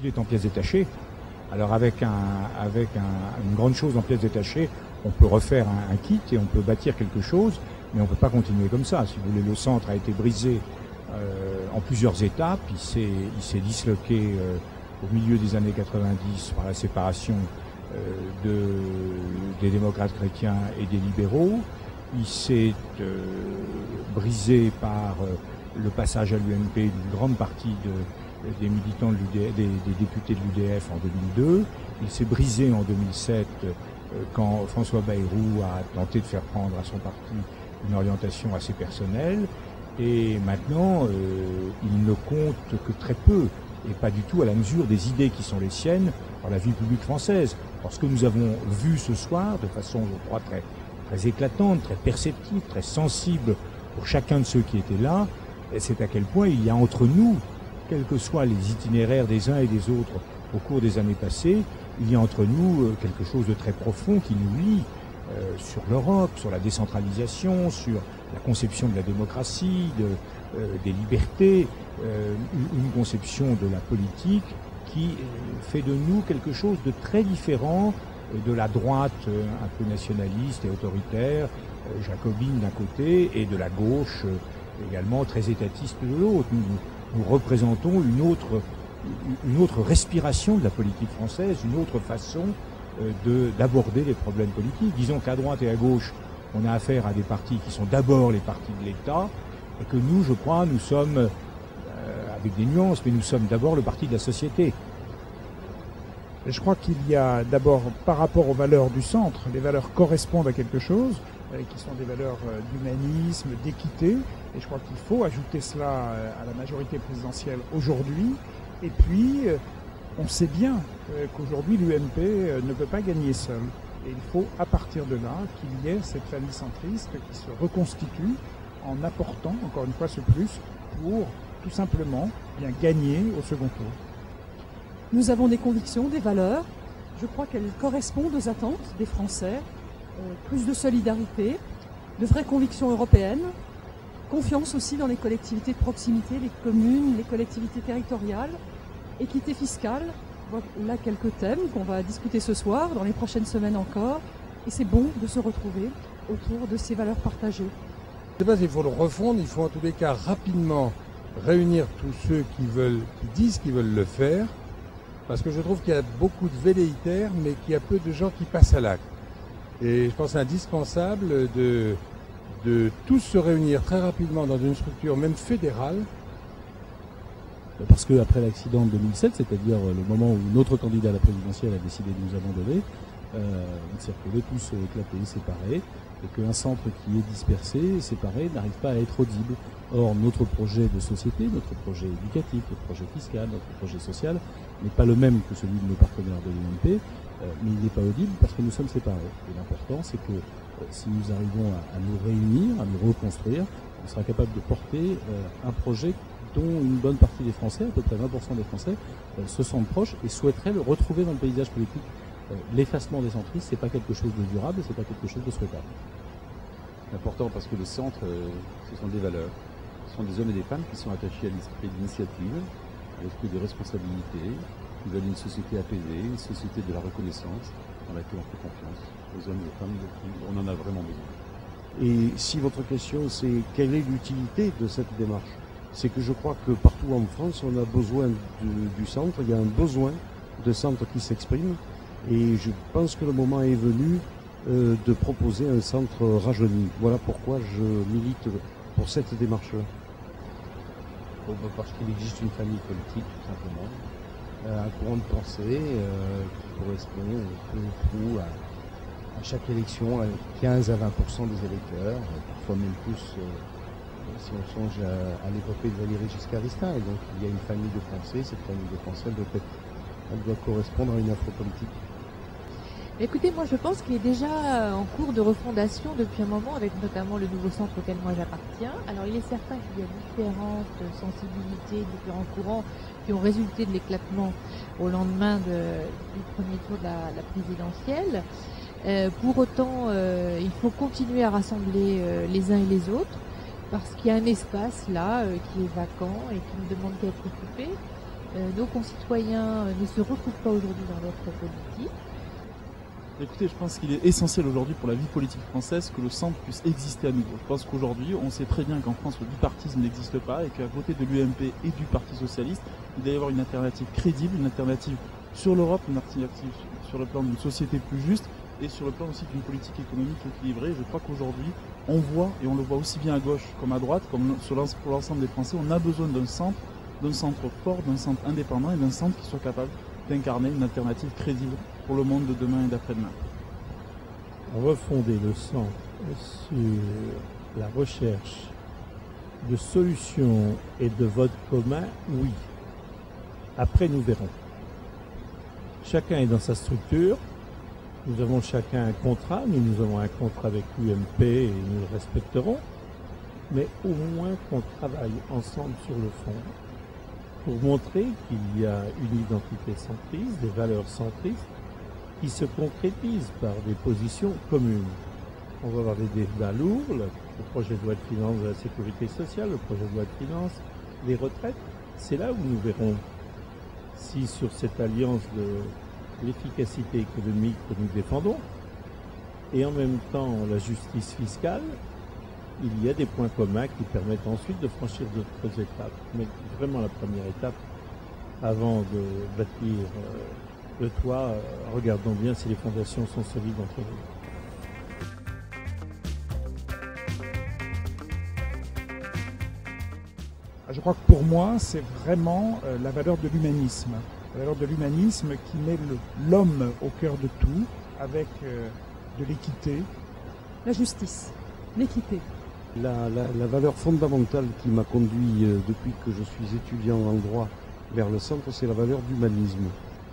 qu'il est en pièces détachées. Alors avec une grande chose en pièces détachées, on peut refaire un kit et on peut bâtir quelque chose, mais on ne peut pas continuer comme ça. Si vous voulez, le centre a été brisé en plusieurs étapes. Il s'est disloqué au milieu des années 90 par la séparation des démocrates chrétiens et des libéraux. Il s'est brisé par le passage à l'UMP d'une grande partie des militants des députés de l'UDF en 2002. Il s'est brisé en 2007 quand François Bayrou a tenté de faire prendre à son parti une orientation assez personnelle. Et maintenant, il ne compte que très peu, et pas du tout à la mesure des idées qui sont les siennes dans la vie publique française. Parce que nous avons vu ce soir, de façon, je crois, très, très éclatante, très perceptive, très sensible pour chacun de ceux qui étaient là, c'est à quel point il y a entre nous, quels que soient les itinéraires des uns et des autres au cours des années passées, il y a entre nous quelque chose de très profond qui nous lie sur l'Europe, sur la décentralisation, sur la conception de la démocratie, des libertés, une conception de la politique qui fait de nous quelque chose de très différent de la droite un peu nationaliste et autoritaire, jacobine d'un côté, et de la gauche également très étatiste de l'autre. Nous représentons une autre respiration de la politique française, une autre façon d'aborder les problèmes politiques. Disons qu'à droite et à gauche, on a affaire à des partis qui sont d'abord les partis de l'État, et que nous, je crois, nous sommes, avec des nuances, mais nous sommes d'abord le parti de la société. Je crois qu'il y a d'abord, par rapport aux valeurs du centre, les valeurs correspondent à quelque chose, qui sont des valeurs d'humanisme, d'équité, et je crois qu'il faut ajouter cela à la majorité présidentielle aujourd'hui. Et puis, on sait bien qu'aujourd'hui, l'UMP ne peut pas gagner seul. Et il faut, à partir de là, qu'il y ait cette famille centriste qui se reconstitue en apportant, encore une fois, ce plus pour, tout simplement, bien gagner au second tour. Nous avons des convictions, des valeurs. Je crois qu'elles correspondent aux attentes des Français. Plus de solidarité, de vraies convictions européennes, confiance aussi dans les collectivités de proximité, les communes, les collectivités territoriales, équité fiscale. Voilà quelques thèmes qu'on va discuter ce soir, dans les prochaines semaines encore. Et c'est bon de se retrouver autour de ces valeurs partagées. Je ne sais pas s'il faut le refondre, il faut en tous les cas rapidement réunir tous ceux qui disent qu'ils veulent le faire, parce que je trouve qu'il y a beaucoup de velléitaires, mais qu'il y a peu de gens qui passent à l'acte. Et je pense indispensable de tous se réunir très rapidement dans une structure même fédérale. Parce qu'après l'accident de 2007, c'est-à-dire le moment où notre candidat à la présidentielle a décidé de nous abandonner, on s'est retrouvés tous éclatés, séparés, et qu'un centre qui est dispersé, séparé, n'arrive pas à être audible. Or, notre projet de société, notre projet éducatif, notre projet fiscal, notre projet social n'est pas le même que celui de nos partenaires de l'UMP, mais il n'est pas audible parce que nous sommes séparés. Et l'important, c'est que si nous arrivons à nous réunir, à nous reconstruire, on sera capable de porter un projet dont une bonne partie des Français, à peu près 20% des Français, se sentent proches et souhaiteraient le retrouver dans le paysage politique. L'effacement des centristes, c'est pas quelque chose de durable, c'est pas quelque chose de souhaitable. C'est important parce que le centre, ce sont des valeurs. Ce sont des hommes et des femmes qui sont attachés à l'esprit d'initiative, à l'esprit de responsabilité, qui veulent une société apaisée, une société de la reconnaissance, dans laquelle on fait confiance aux hommes et aux femmes. On en a vraiment besoin. Et si votre question c'est quelle est l'utilité de cette démarche, c'est que je crois que partout en France on a besoin du centre, il y a un besoin de centre qui s'exprime, et je pense que le moment est venu de proposer un centre rajeuni. Voilà pourquoi je milite pour cette démarche-là. Parce qu'il existe une famille politique, tout simplement, un courant de pensée qui correspond peu à chaque élection à 15 à 20% des électeurs, parfois même plus si on songe à l'épopée de Valéry Giscard d'Estaing. Et donc il y a une famille de pensée, cette famille de pensée elle doit correspondre à une offre politique. Écoutez, moi je pense qu'il est déjà en cours de refondation depuis un moment, avec notamment le nouveau centre auquel moi j'appartiens. Alors il est certain qu'il y a différentes sensibilités, différents courants qui ont résulté de l'éclatement au lendemain du premier tour de la présidentielle. Pour autant, il faut continuer à rassembler les uns et les autres, parce qu'il y a un espace là qui est vacant et qui ne demande qu'à être occupé. nos concitoyens ne se retrouvent pas aujourd'hui dans l'offre politique. Écoutez, je pense qu'il est essentiel aujourd'hui pour la vie politique française que le centre puisse exister à nouveau. Je pense qu'aujourd'hui, on sait très bien qu'en France, le bipartisme n'existe pas et qu'à côté de l'UMP et du Parti Socialiste, il doit y avoir une alternative crédible, une alternative sur l'Europe, une alternative sur le plan d'une société plus juste et sur le plan aussi d'une politique économique équilibrée. Je crois qu'aujourd'hui, on voit, et on le voit aussi bien à gauche comme à droite, comme pour l'ensemble des Français, on a besoin d'un centre fort, d'un centre indépendant et d'un centre qui soit capable d'incarner une alternative crédible pour le monde de demain et d'après-demain. Refonder le centre sur la recherche de solutions et de votes communs, oui. Après, nous verrons. Chacun est dans sa structure. Nous avons chacun un contrat. Nous avons un contrat avec l'UMP et nous le respecterons. Mais au moins qu'on travaille ensemble sur le fond pour montrer qu'il y a une identité centriste, des valeurs centristes qui se concrétisent par des positions communes. On va avoir des débats lourds, le projet de loi de finances de la sécurité sociale, le projet de loi de finances, les retraites. C'est là où nous verrons si sur cette alliance de l'efficacité économique que nous défendons et en même temps la justice fiscale, il y a des points communs qui permettent ensuite de franchir d'autres étapes. Mais vraiment la première étape, avant de bâtir le toit, regardons bien si les fondations sont solides entre nous. Je crois que pour moi, c'est vraiment la valeur de l'humanisme. La valeur de l'humanisme qui met l'homme au cœur de tout, avec de l'équité. La justice, l'équité. La valeur fondamentale qui m'a conduit depuis que je suis étudiant en droit vers le centre, c'est la valeur d'humanisme.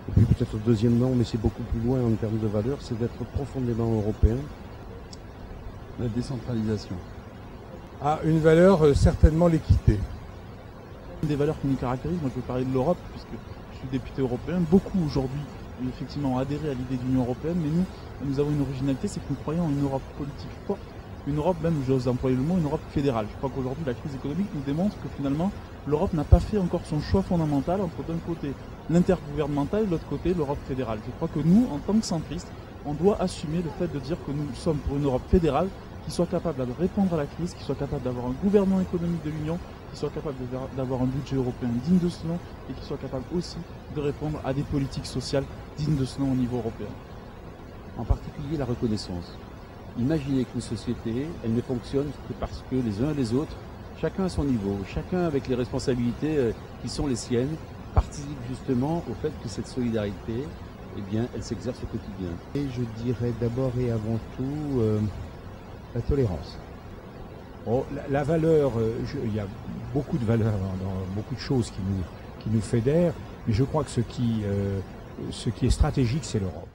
Et puis peut-être deuxièmement, mais c'est beaucoup plus loin en termes de valeur, c'est d'être profondément européen. La décentralisation. Ah, une valeur, certainement l'équité. Une des valeurs qui nous caractérise, moi je veux parler de l'Europe, puisque je suis député européen. Beaucoup aujourd'hui, effectivement, ont adhéré à l'idée d'Union européenne, mais nous avons une originalité, c'est que nous croyons en une Europe politique forte, une Europe, même j'ose employer le mot, une Europe fédérale. Je crois qu'aujourd'hui, la crise économique nous démontre que finalement, l'Europe n'a pas fait encore son choix fondamental entre d'un côté l'intergouvernemental et de l'autre côté l'Europe fédérale. Je crois que nous, en tant que centristes, on doit assumer le fait de dire que nous sommes pour une Europe fédérale qui soit capable de répondre à la crise, qui soit capable d'avoir un gouvernement économique de l'Union, qui soit capable d'avoir un budget européen digne de ce nom et qui soit capable aussi de répondre à des politiques sociales dignes de ce nom au niveau européen. En particulier la reconnaissance. Imaginez qu'une société, elle ne fonctionne que parce que les uns et les autres, chacun à son niveau, chacun avec les responsabilités qui sont les siennes, participe justement au fait que cette solidarité, eh bien, elle s'exerce au quotidien. Et je dirais d'abord et avant tout la tolérance. Oh, la valeur, il y a beaucoup de valeurs dans beaucoup de choses qui nous fédèrent, mais je crois que ce qui est stratégique, c'est l'Europe.